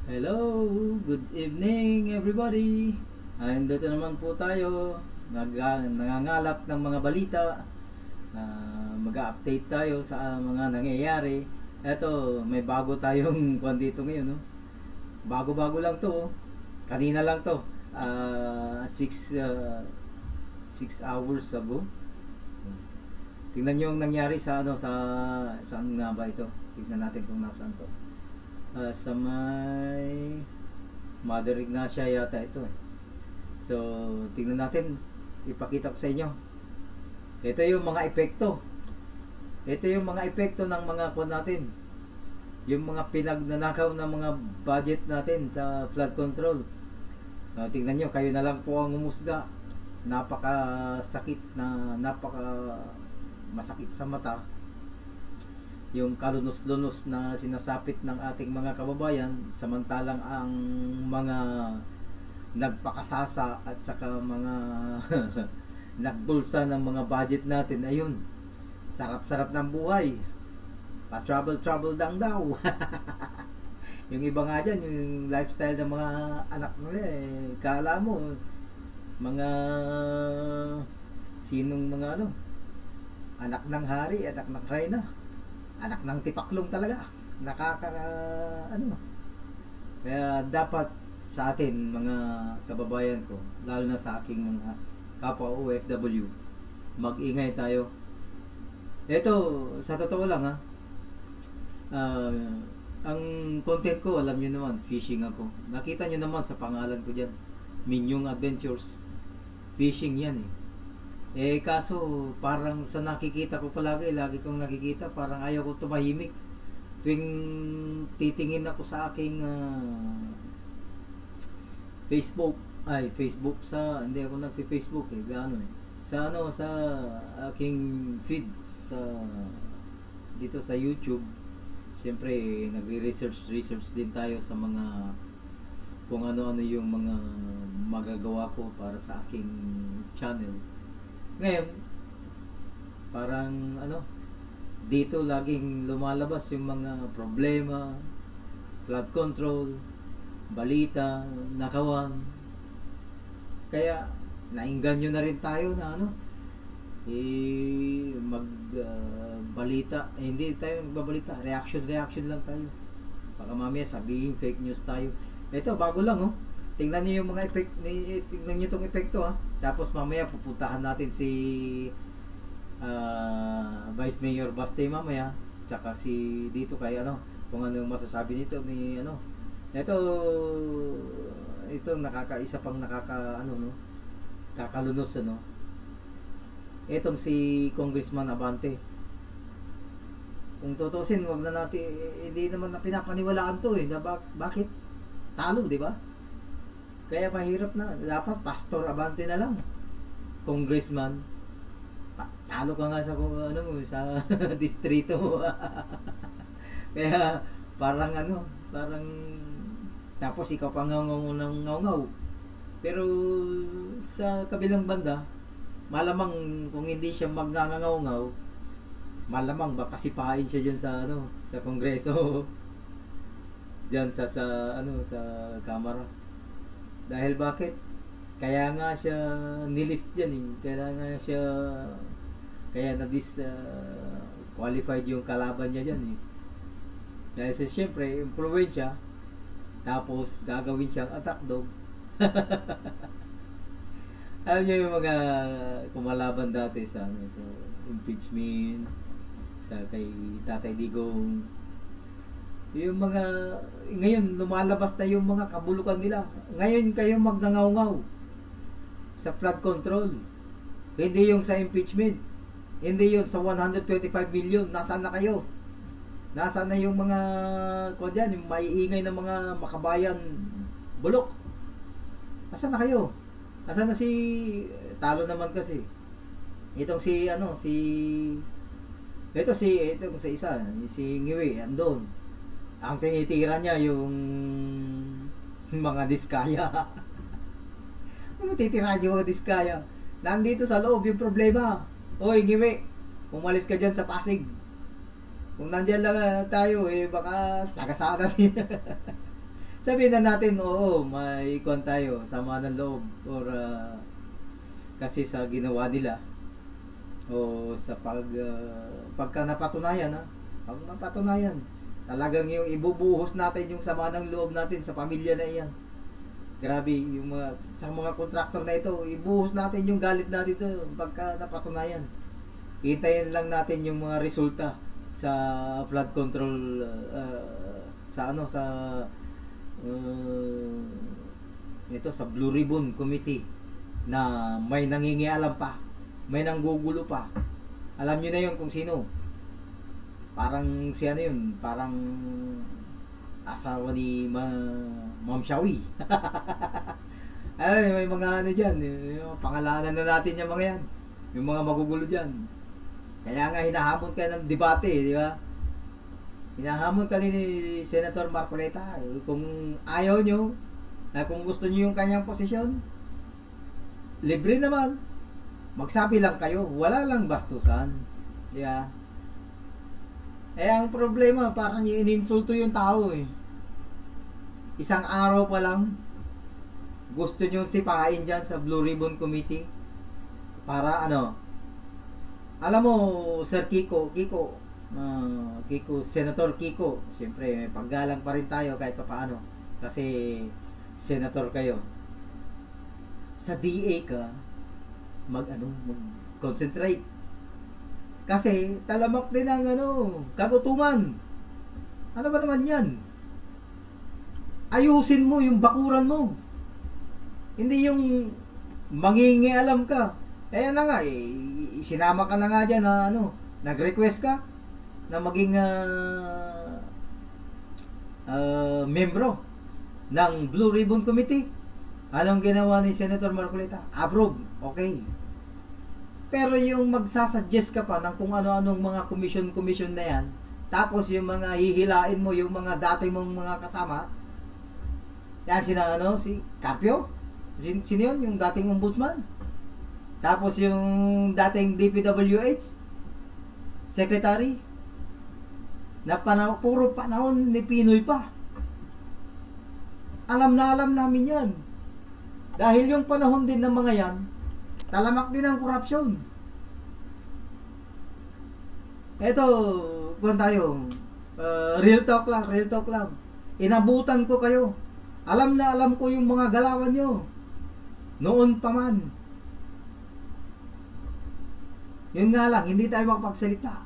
Hello, good evening everybody. Dito naman po tayo, nangangalap ng mga balita. Mag-update tayo sa mga nangyayari. Eto, may bago tayong kwan dito ngayon, no? Bago-bago lang to, oh. Kanina lang to. 6 hours ago. Tingnan niyo yung nangyari sa saan nga ba ito? Tingnan natin kung nasaan to. Sa may Mother Ignacia yata ito eh. So, tingnan natin, ipakita ko sa inyo. Ito yung mga epekto. Ito yung mga epekto ng mga kwan natin. Yung mga pinagnanakaw ng mga budget natin sa flood control. Tingnan nyo, kayo na lang po ang umusga. Napaka-sakit na, masakit sa mata yung kalunos-lunos na sinasapit ng ating mga kababayan, samantalang ang mga nagpakasasa at saka mga nagbulsa ng mga budget natin, ayun, sarap-sarap ng buhay, pa-trouble lang daw. Yung iba nga dyan, yung lifestyle ng mga anak nila kala mo mga sinong mga anak ng hari, anak ng reyna, anak ng tipaklong talaga, kaya dapat sa atin mga kababayan ko, lalo na sa aking mga kapwa OFW, mag-ingay tayo. Ito, sa totoo lang ang content ko, alam nyo naman, fishing ako. Nakita nyo naman sa pangalan ko dyan, Minyong Adventures. Fishing yan kaso parang sa nakikita ko palagi, lagi kong nakikita, parang ayaw ko tumahimik. Tuwing titingin ako sa aking Facebook hindi ako nagpi-Facebook sa aking feeds dito sa YouTube. Siyempre nagre-research din tayo sa mga kung ano-ano yung mga magagawa ko para sa aking channel. Ngayon, parang dito laging lumalabas yung mga problema, flood control, balita, nakawan. Kaya nainganyo na rin tayo na balita, hindi tayo magbabalita, reaction lang tayo. Baka mamaya sabihin fake news tayo. Ito bago lang tingnan niyo yung mga tingnan niyo tong epekto Tapos mamaya pupuntahan natin si Vice Mayor Baste mamaya, tsaka si dito kay kung ano yung masasabi nito ni ito nakakaisa pang kakalunos itong si Congressman Abante. Kung tutusin, wag na natin, hindi naman na pinapaniwalaan to na bakit talo, di ba? Kaya mahirap na. Dapat Pastor Abante na lang. Congressman. Talo ka nga sa sa distrito mo. Kaya parang tapos ikaw pa ngaw-ngaw. Pero sa kabilang banda, malamang kung hindi siya magngangaw-ngaw, malamang baka sipain siya diyan sa Kongreso. Diyan sa Kamara. Dahil bakit? Kaya nga siya nilift dyan Kaya qualified yung kalaban niya dyan Dahil siyempre, impluwensya, tapos gagawin siyang attack dog. Alam niyo yung mga kumalaban dati sa impeachment, sa kay Tatay Digong, yung mga ngayon lumalabas na yung mga kabulukan nila. Ngayon kayo magnangaw-ngaw sa flood control, hindi yung sa impeachment, hindi yung sa 125 million. Nasaan na kayo? Nasaan na yung mga yung maiingay ng mga makabayan bulok? Nasaan na kayo? Nasaan na si talo naman kasi itong itong sa isa, si Ngiwi andon. Ang tinitira niya yung mga diskaya. Ano titira niyo mga diskaya? Nandito sa loob yung problema. Oy, Ngiwi, umalis ka dyan sa Pasig. Kung nandyan lang tayo, baka sagasada din. sabihin na natin, oo, may ikon tayo, sama ng loob, or kasi sa ginawa nila, o sa pagka napatunayan, pag napatunayan, talagang yung ibubuhos natin yung sama ng loob natin sa pamilya na iyan. Grabe, yung sa mga kontraktor na ito, ibuhos natin yung galit natin ito pagka napatunayan. Hintayin lang natin yung mga resulta sa flood control, sa ito sa Blue Ribbon Committee, na may nangingialam pa, may nanggugulo pa. Alam nyo na yun kung sino. Parang si ano yun, parang asawa ni Ma'am Shawi. Ay, may mga ano dyan, yung pangalanan na natin yung mga yan, yung mga magugulo dyan. Kaya nga hinahamon ka ng debate, di ba? Hinahamon ka ni Senator Marcoleta. Kung ayaw nyo, kung gusto nyo yung kanyang posisyon, libre naman. Magsabi lang kayo, wala lang bastusan. Di ba? Eh, ang problema, parang ininsulto yung tao eh. Isang araw pa lang, gusto nyo sipain dyan sa Blue Ribbon Committee. Para ano, alam mo, Sir Kiko, Senator Kiko, siyempre, may paggalang pa rin tayo kahit paano. Kasi, Senator kayo. Sa DA ka, mag-concentrate. Kasi, talamak din ang kagutuman. Ano ba naman yan? Ayusin mo yung bakuran mo. Hindi yung mangingialam ka. Kaya na nga, sinama ka na nga dyan na nag-request ka na maging membro ng Blue Ribbon Committee. Anong ginawa ni Senator Marcoleta? Approve. Okay. Pero yung magsasuggest ka pa ng kung ano-anong mga commission na yan, tapos yung mga hihilain mo, yung mga dati mong mga kasama, yan si Carpio? Sino yun? Yung dating ombudsman? Tapos yung dating DPWH secretary na puro panahon ni Pinoy pa. Alam namin yan. Dahil yung panahon din ng mga yan, talamak din ang korupsyon. Eto, kung tayo, real talk lang. Inabutan ko kayo. Alam ko yung mga galawan nyo. Noon pa man. Yun nga lang, hindi tayo makapagsalita.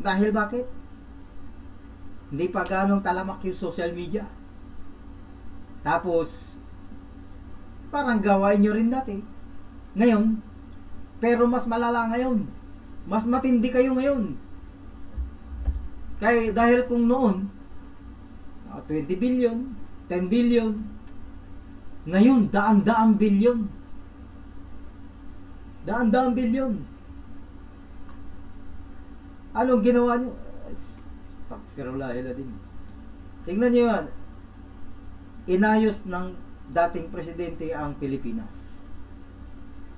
Dahil bakit? Hindi pa ganong talamak yung social media. Tapos, parang gawain nyo rin dati. Ngayon, pero mas malala ngayon. Mas matindi kayo ngayon. Kaya dahil kung noon, 20 billion, 10 billion, ngayon, daan-daang bilyon. Daan-daang bilyon. Anong ginawa nyo? Astaghfirullahaladzim. Tingnan nyo yan. Inayos ng dating presidente ang Pilipinas.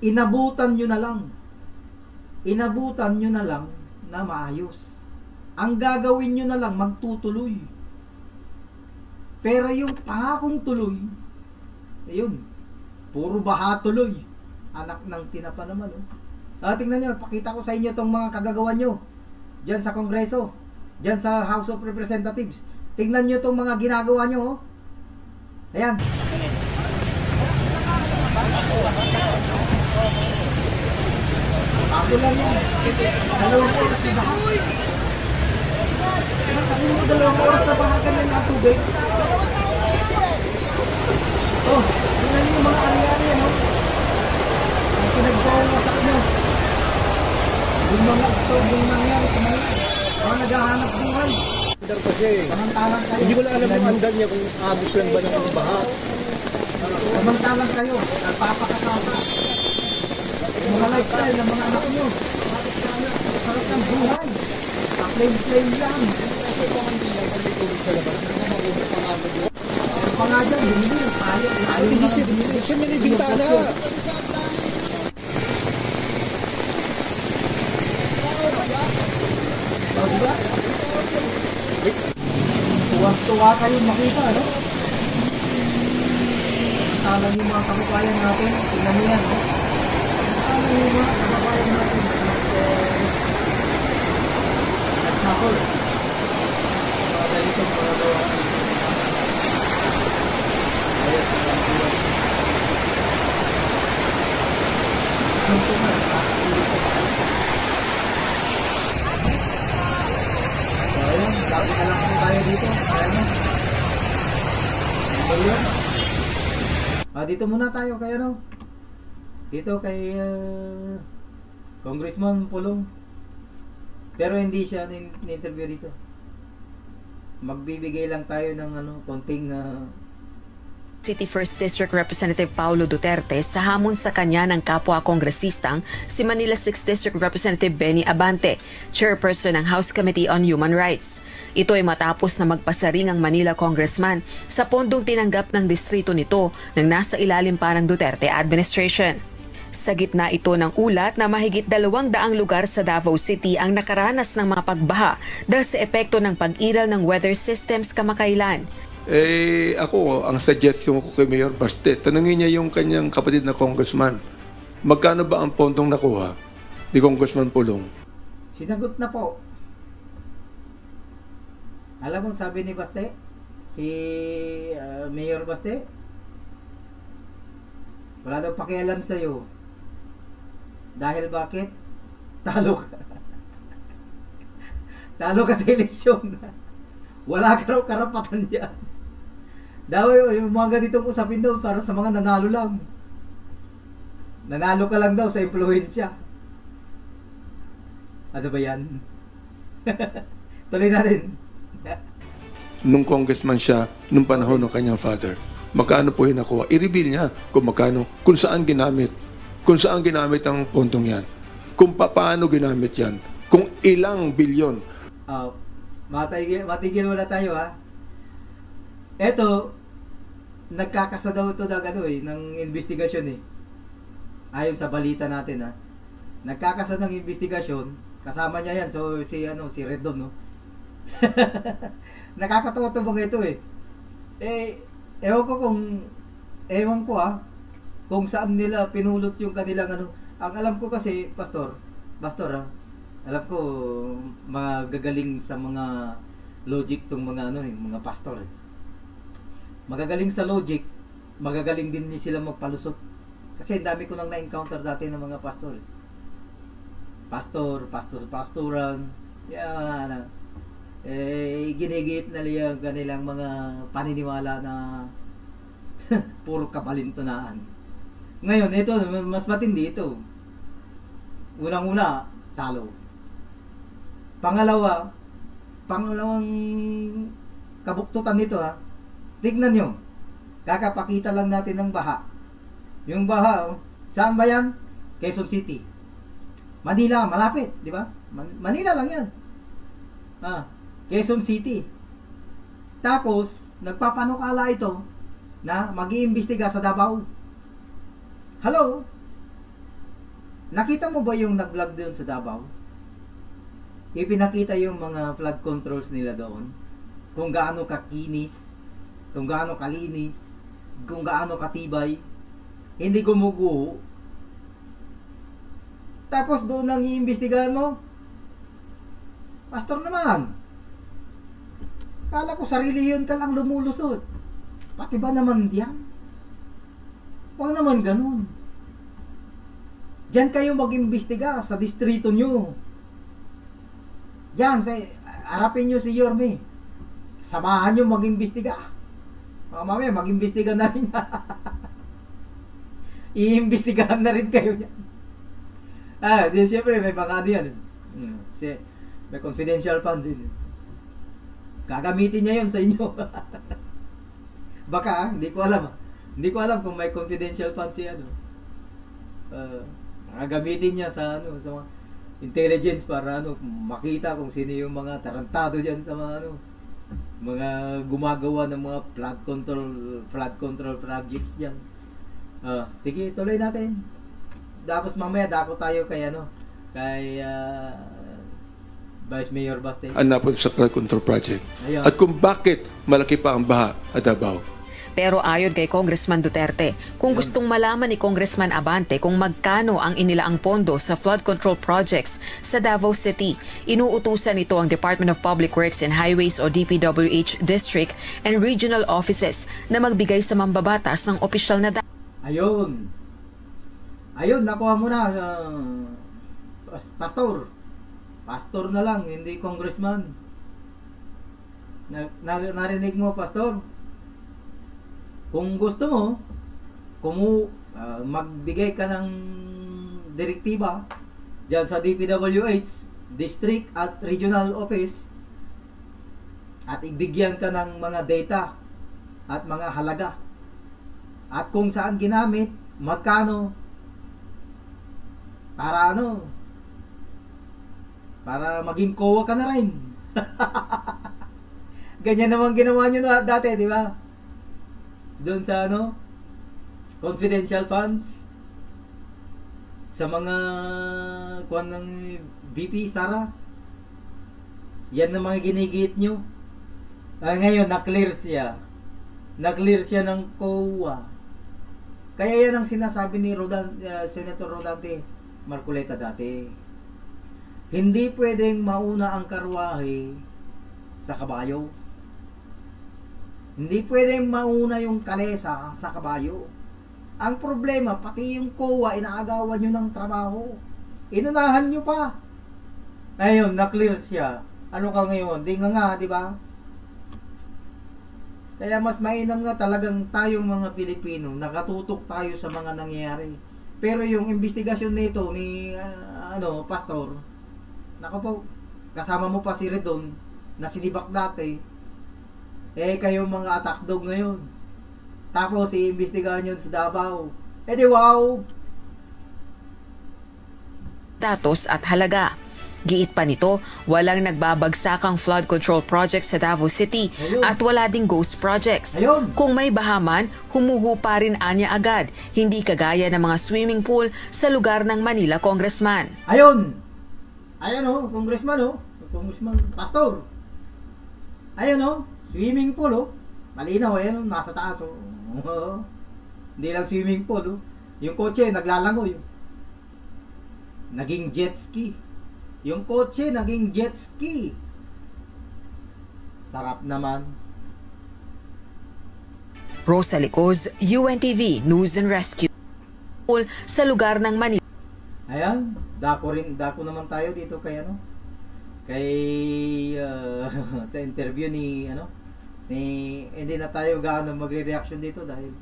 Inabutan nyo na lang na maayos. Ang gagawin nyo na lang, magtutuloy. Pero yung pangakong tuloy, ayun, puro baha tuloy. Anak ng tinapa naman. Tingnan nyo, pakita ko sa inyo itong mga kagagawa nyo. Diyan sa Kongreso, diyan sa House of Representatives. Tingnan nyo itong mga ginagawa nyo. Ayan. Ako lang yan. 2 oras na baha. Sabi mo 2 oras na baha ganyan na tubig. Tingnan nyo yung mga ari-ari yan. Ang pinagpawasak nyo. Yung mga store yung nangyari sa mga naghahanap buhay. Samantalang kayo. Hindi ko lang alam yung andan niya kung abos lang ba ng baha. Samantalang kayo, nagpapakasama. Mga lifestyle ng mga anak nyo. Sarap ng buhay. Pa-flame lang. Ang pa nga dyan, hindi. Tayo Hindi siya may bintana. Tuwa kayo makita, no? samantalang yung mga kababayan natin, tingnan mo yan, samantalang yung mga kababayan natin, nagsakol. Mga ganito, mga gawa. Ayos, ayun, dapat na lang kami tayo dito. Ayan. Dito muna tayo kay ano? Dito kay Congressman Pulong. Pero hindi siya ni-interview dito. Magbibigay lang tayo ng ano, konting City 1st District Representative Paulo Duterte sa hamon sa kanya ng kapwa kongresistang si Manila 6th District Representative Benny Abante, chairperson ng House Committee on Human Rights. Ito ay matapos na magpasaring ang Manila congressman sa pondong tinanggap ng distrito nito nang nasa ilalim pa ng Duterte administration. Sa gitna ito ng ulat na mahigit 200 lugar sa Davao City ang nakaranas ng mga pagbaha dahil sa epekto ng pag-iral ng weather systems kamakailan. Ako, ang suggestion ko kay Mayor Baste, tanungin niya yung kanyang kapatid na congressman, magkano ba ang pondong nakuha ni Congressman Pulong? Sinagot na po. Alam mo sabi ni Baste, si Mayor Baste, wala daw pakialam sa'yo. Dahil bakit? Talo ka. Talo ka sa eleksyon. Wala ka raw karapatan yan. Daw yung mga ganitong usapin daw para sa mga nanalo lang. Nanalo ka lang daw sa impluwensya. Ano ba yan? Tuloy natin. Nung congressman siya, nung panahon ng kanyang father, magkano po yung nakuha? I-reveal niya kung magkano, kung saan ginamit. Kung saan ginamit ang pondong yan. Kung paano ginamit yan. Kung ilang bilyon. Matigil wala tayo ha. Eto, nagkakasa daw ito ng investigasyon eh. Ayon sa balita natin ha. Nagkakasa ng investigasyon, kasama niya yan, so si Redon no. Nakakatawa ito mga ito eh. Ewan ko ha, kung saan nila pinulot yung kanilang ano. Ang alam ko kasi, Pastor ha, alam ko magagaling sa mga logic tong mga mga pastor eh. Magagaling sa logic, magagaling din sila magpalusot. Kasi dami ko nang na-encounter dati ng mga pastor eh. Pastoran, yan. Ginigit na liya kanilang mga paniniwala na puro kabalintunaan. Ngayon, ito, mas matindi ito. Unang-una, talo. Pangalawang kabuktutan nito ha. Tignan nyo. Kakapakita lang natin ng baha. Yung baha, saan ba yan? Quezon City. Manila, malapit, di ba? Manila lang yan. Quezon City. Tapos, nagpapanukala ito na mag-iimbestiga sa Davao. Hello? Nakita mo ba yung nag-vlog doon sa Davao? Ipinakita yung mga flood controls nila doon. Kung gaano kakinis, kung gaano kalinis, kung gaano katibay. Hindi gumuguho. Tapos doon nang iimbestigahan mo. Pastor naman. Kala ko sarili yun ka lang lumulusot. Pati ba naman diyan? Huwag naman ganun. Diyan kayo mag-imbestiga sa distrito nyo. Diyan, harapin nyo si Yorme. Samahan nyo mag-imbestiga. Mamaya, mag-imbestiga na rin niya. Iimbestigahan na rin kayo niya. Di siyempre, may baka yan. May confidential fund din. Gagamitin niya yun sa inyo. Baka, hindi ko alam. Hindi ko alam kung may confidential fund siya. Gagamitin niya sa sa mga intelligence para makita kung sino yung mga tarantado diyan sa mga gumagawa ng mga flood control projects diyan. Sige, tuloy natin. Tapos mamaya dako tayo kay Vice Mayor Baste. Napon sa flood control project. Ayun. At kung bakit malaki pa ang baha at Davao. Pero ayon kay Congressman Duterte, kung gustong malaman ni Congressman Abante kung magkano ang inilaang pondo sa flood control projects sa Davao City, inuutusan nito ang Department of Public Works and Highways o DPWH District and Regional Offices na magbigay sa mambabatas ng opisyal na Ayun. Ayun, nakuha mo na. Pastor. Pastor na lang, hindi congressman. Narinig mo, Pastor? Kung gusto mo, magbigay ka ng direktiba dyan sa DPWH, District at Regional Office, at ibigyan ka ng mga data at mga halaga. At kung saan ginamit, magkano, para para maging COA ka na rin. Ganyan naman ginawa nyo dati, di ba? Doon sa confidential funds, sa mga kuwan ng VP Sara, yan na mga ginigit nyo. Ngayon, na-clear siya. Na-clear siya ng COA. Kaya yan ang sinasabi ni Senator Rodante Marcoleta dati. Hindi pwedeng mauna ang karwahe sa kabayo. Hindi pwedeng mauna yung kalesa sa kabayo. Ang problema, pati yung COA, inaagawan nyo ng trabaho. Inunahan nyo pa. Ayun, na-clear siya. Ano ka ngayon? Di nga, di ba? Kaya mas mainam nga talagang tayong mga Pilipino, nakatutok tayo sa mga nangyayari. Pero yung investigasyon nito ni Pastor, nako po, kasama mo pa si Redon na sinibak dati. Kayo mga attack dog ngayon. Tapos iimbestigahan yun sa Davao. Di wow! datos at halaga. Giit pa nito, walang nagbabagsakang flood control project sa Davao City at wala ding ghost projects. Kung may bahaman, humuhupa rin anya agad, hindi kagaya ng mga swimming pool sa lugar ng Manila Congressman. Ayun Congressman Congressman Pastor. Ayun swimming pool malinaw nasa taas Hindi lang swimming pool Yung kotse naglalangoy. Naging jet ski. Yung kotse naging jet ski. Sarap naman. Rosa Licoz, UNTV News and Rescue sa lugar ng Manila. Ayan, dako naman tayo dito kay sa interview ni hindi na tayo gaano magre-reaction dito dahil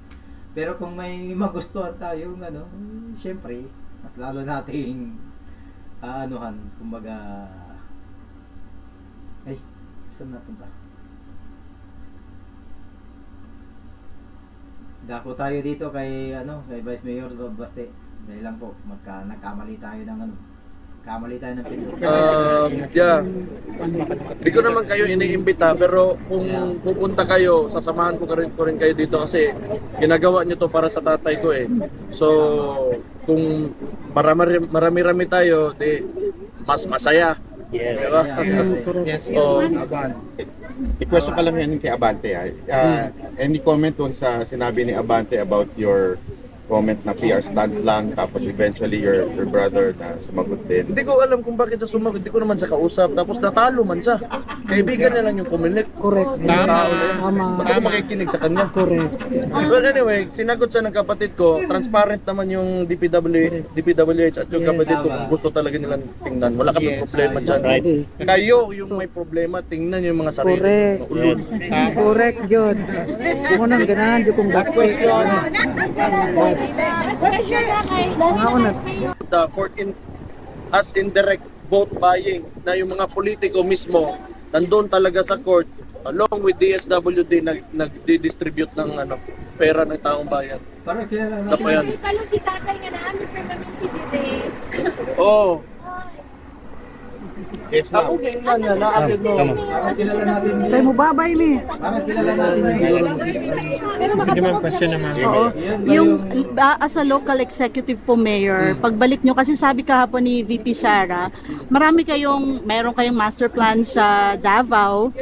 pero kung may magustuhan tayo syempre mas lalo nating kumbaga saan napunta? Dako tayo dito kay Vice Mayor Baste. Dahil lang po nagkamali tayo ng pinto. Hindi ko naman kayo iniimbita pero kung pupunta kayo, sasamahan ko rin kayo dito kasi ginagawa nyo to para sa tatay ko So, kung marami-rami tayo, di mas masaya. Diba? Yes. I-question ka lang yan kay Abante. Any comment dun sa sinabi ni Abante about your comment na PR stunt lang tapos eventually your brother na sumagot din? Hindi ko alam kung bakit siya sumagot. Hindi ko naman siya kausap. Tapos natalo man siya. Kaibigan niya lang yung kumilik. Correct. Tama. Ba't ako makikinig sa kanya? Correct. Well anyway, sinagot siya ng kapatid ko. Transparent naman yung DPWH at yung kapatid ko kung gusto talaga nilang tingnan. Wala kami problema dyan. Kayo yung may problema, tingnan yung mga sarili. Correct. Correct yun. Kung nang ganahan dyan kung last question. The court as indirect vote buying na yung mga politiko mismo nandun talaga sa court along with DSWD nag-distribute ng pera ng taong bayan. Parang kilala Sa pa yan. Kalo si tatay nga namin permanente dito. Oo. Yes, ma'am. Ako din man na naagad mo. Parang kilala natin Tayo mo babay mi. Parang kilala natin Sige ma'am, question naman. Yung as a local executive po mayor, pagbalik nyo kasi sabi kahapon ni VP Sara, meron kayong master plan sa Davao,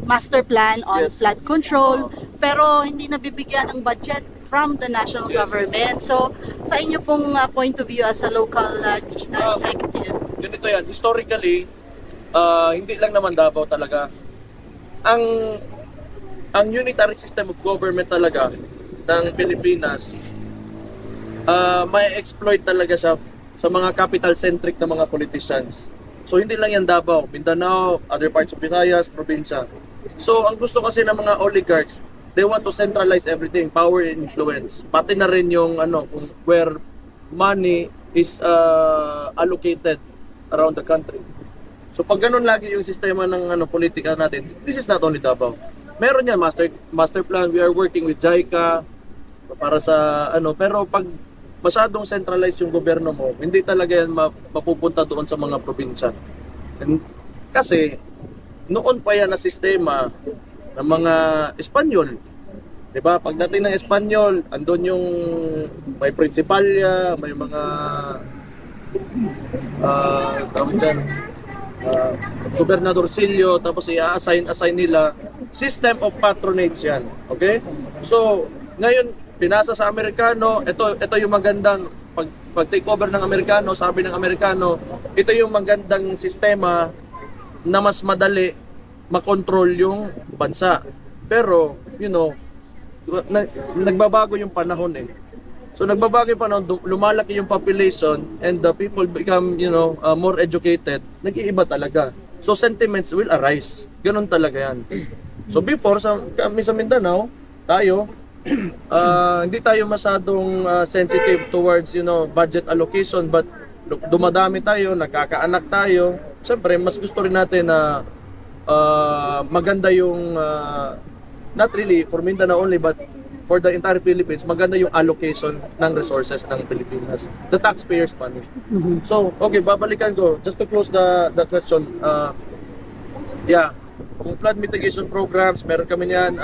master plan on Yes. flood control, pero hindi nabibigyan ng budget from the national government. So, sa inyo pong point of view as a local executive? Ganito yan, historically, hindi lang naman Davao talaga. Ang unitary system of government talaga ng Pilipinas, may exploit talaga siya sa mga capital-centric na mga politicians. So hindi lang yan Davao, Mindanao, other parts of Visayas, probinsya. So ang gusto kasi ng mga oligarchs, they want to centralize everything, power and influence. Pati na rin yung kung where money is allocated around the country. So pag ganun lagi yung sistema ng politika natin, this is not only Davao. Meron yan master plan, we are working with JICA para sa pero pag masyadong centralized yung gobyerno mo, hindi talaga yan mapupunta doon sa mga probinsya. Kasi noon pa yan na sistema ng mga Espanyol. 'Di ba? Pagdating ng Espanyol, andun yung may prinsipalya, may mga tawag dyan, gobernadorcillo, tapos i-assign nila. System of patronage yan. Okay? So, ngayon, pinasa sa Amerikano, ito yung magandang, pag take over ng Amerikano, sabi ng Amerikano, ito yung magandang sistema na mas madali makontrol yung bansa. Pero, nagbabago yung panahon eh. So nagbabago yung panahon, lumalaki yung population and the people become, more educated, nag-iiba talaga. So sentiments will arise. Ganun talaga yan. So before, kami sa Mindanao, tayo, hindi tayo masyadong sensitive towards, budget allocation, but dumadami tayo, nagkakaanak tayo. Siyempre, mas gusto rin natin na maganda yung, not really for Mindanao only, but for the entire Philippines, maganda yung allocation ng resources ng Pilipinas. The taxpayers' money. So, okay, babalikan ko. Just to close the question. Kung flood mitigation programs, meron kami niyan,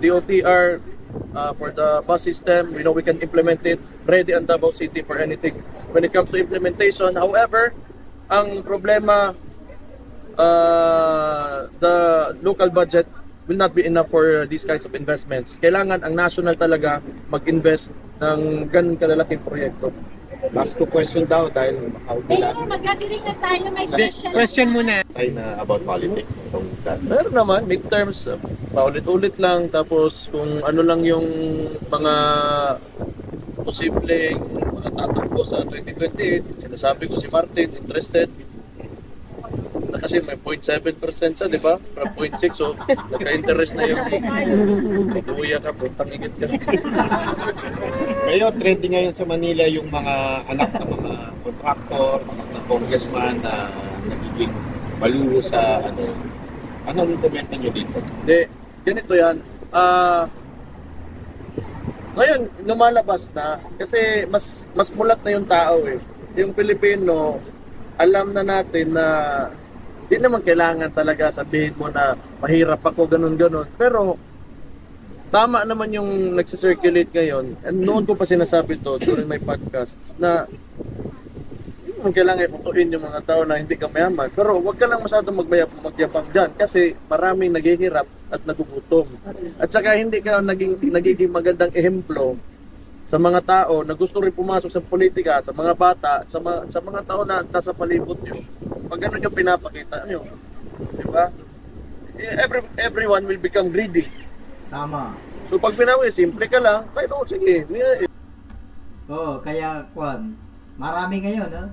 DOTR, for the bus system, we know we can implement it. Ready ang Davao City for anything. When it comes to implementation, however, ang problema, the local budget will not be enough for these kinds of investments. Kailangan ang national talaga mag-invest ng ganun kalalaking proyekto. Last two question daw dahil magkakirisan tayo, may special. Question muna. Tayo na about politics. Meron naman, midterms, paulit-ulit lang. Tapos kung ano lang yung mga posibleng mga tatakbo sa 2028, sinasabi ko si Martin, interested. Kasi may 0.7% siya, di ba? From 0.6, so nagka-interest na yun. Buya ka, puntang igit ka. Ngayon, trending ngayon sa Manila yung mga anak ng mga contractor, mga congressman na nagiging maluho sa Anong komento nyo dito? Hindi, ganito yan. Ngayon, lumalabas na kasi mas mulat na yung tao eh. Yung Pilipino, alam na natin na di naman kailangan talaga sabihin mo na mahirap ako, ganun-ganun. Pero tama naman yung nagsisirculate ngayon. And noon ko pa sinasabi to during my podcasts na hindi kailangan iputuin yung mga tao na hindi ka mayaman. Pero huwag ka lang masyadong magyabang dyan kasi maraming naghihirap at nagugutom. At saka hindi ka nagiging magandang ehemplo sa mga tao na gusto rin pumasok sa politika, sa mga bata, at sa mga tao na nasa palibot nyo. Pag ganun yung pinapakita nyo, di ba? Everyone will become greedy. Tama. So pag pinawi, simple ka lang, kaya sige. Oo, kaya Kwan, marami ngayon ha.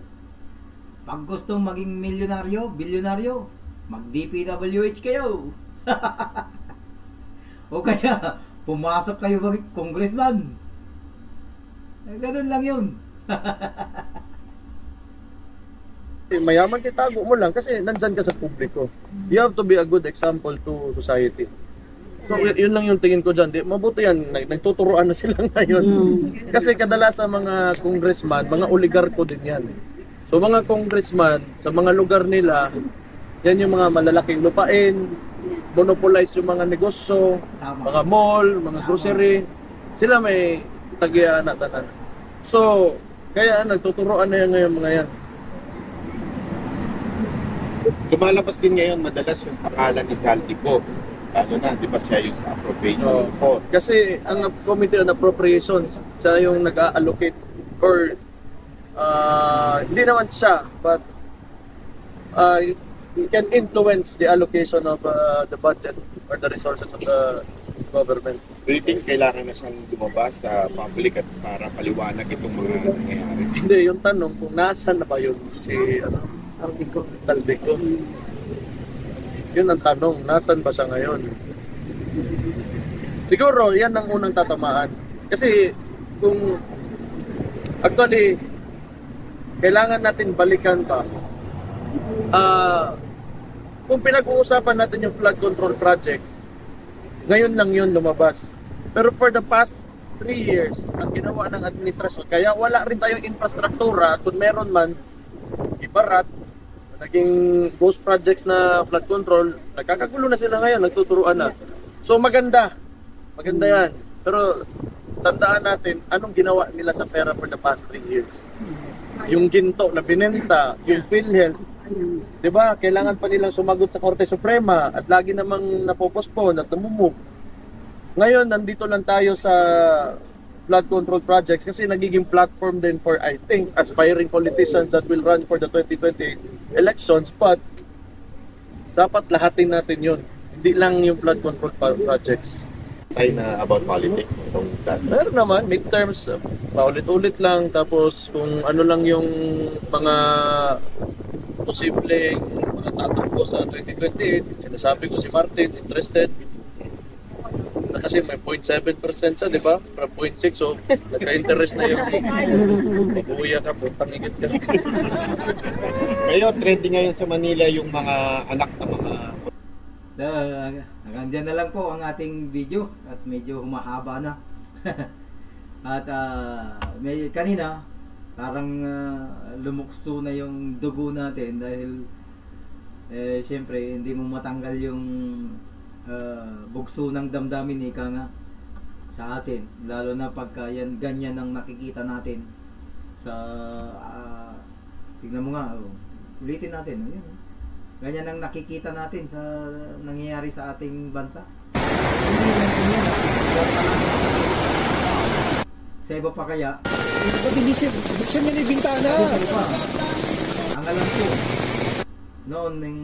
Pag gustong maging milyonaryo, bilyonaryo, mag-DPWH kayo. O kaya, pumasok kayo maging congressman. Ganun lang yun. Mayaman itago mo lang kasi nandyan ka sa publiko. You have to be a good example to society. So yun lang yung tingin ko dyan. Mabuti yan, nagtuturoan na sila ngayon. Kasi kadalasan mga congressman, mga oligarko din yan. So mga congressman, sa mga lugar nila, yan yung mga malalaking lupain, monopolize yung mga negosyo, mga mall, mga grocery. Sila may tagian na tanan. So, kaya nagtuturoan na yan ngayon mga yan. Lumalabas din ngayon madalas yung pangalan ni Zaldico Lalo na, di ba siya yung sa appropriation Oo. Kasi ang Committee on Appropriations, siya yung nag-allocate or hindi naman siya, but it can influence the allocation of the budget or the resources of the government. Do you think kailangan na siyang lumabas sa public at para paliwanag itong mga nangyayari? Hindi, yung tanong kung nasaan na ba yun si Saldico. Yun ang tanong, nasaan ba siya ngayon? Siguro, yan ang unang tatamaan. Kasi kung actually, kailangan natin balikan pa. Kung pinag-uusapan natin yung flood control projects, ngayon lang yun lumabas. Pero for the past 3 years, ang ginawa ng administrasyon, kaya wala rin tayong infrastruktura, kung meron man, ibarat, naging ghost projects na flood control, nagkakagulo na sila ngayon, nagtuturuan na. So maganda yan. Pero tandaan natin, anong ginawa nila sa pera for the past 3 years? Yung ginto na binenta, yung PhilHealth, di ba, kailangan pa nilang sumagot sa Korte Suprema at lagi namang napopospone at namumove. Ngayon, nandito lang tayo sa flood control projects kasi nagiging platform din for, I think, aspiring politicians that will run for the 2028 elections, but dapat lahatin natin yun. Hindi lang yung flood control projects. Tayo na about politics itong that. Meron naman, midterms, paulit-ulit lang, tapos kung ano lang yung mga posibleng mga tatakbo sa 2028, sinasabi ko si Martin, interested. Kasi may 0.7% siya, di ba? From 0.6, so nagka-interest na yun. Mabuya ka, putang igit ka. Ngayon, trending ngayon sa Manila yung mga anak na mga... So, hanggang na lang po ang ating video at medyo humahaba na. At kanina, parang lumukso na yung dugo natin dahil syempre hindi mo matanggal yung bugso ng damdamin ika nga sa atin, lalo na pagka yan, ganyan ang nakikita natin sa tignan mo nga, ulitin natin yun. Ganyan ang nakikita natin sa nangyayari sa ating bansa. Sa iba pa kaya? Buksan niya na yung bintana. Ang alam ko, noon ng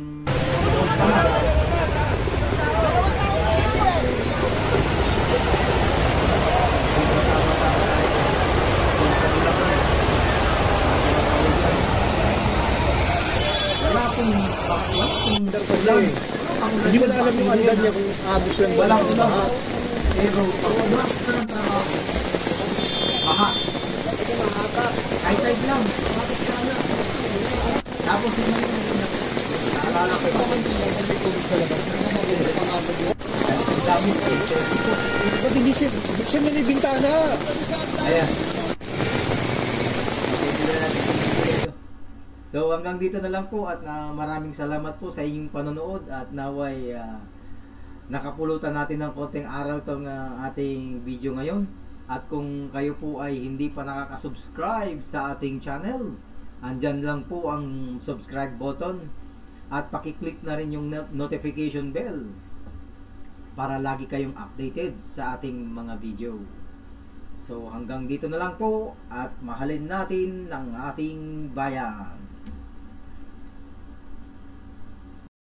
hindi mo na alam yung aldan niya kung abos lang ba lang baha. Pero baha. High tide lang. Tapos naalala ko yung tubig sa labas. Ba't hindi siya? Buksan niya na yung bintana. Ayan. So hanggang dito na lang po at maraming salamat po sa inyong panonood at naway nakapulutan natin ng konting aral tong ating video ngayon. At kung kayo po ay hindi pa nakaka-subscribe sa ating channel, andyan lang po ang subscribe button at pakiclick na rin yung notification bell para lagi kayong updated sa ating mga video. So hanggang dito na lang po at mahalin natin ang ating bayan.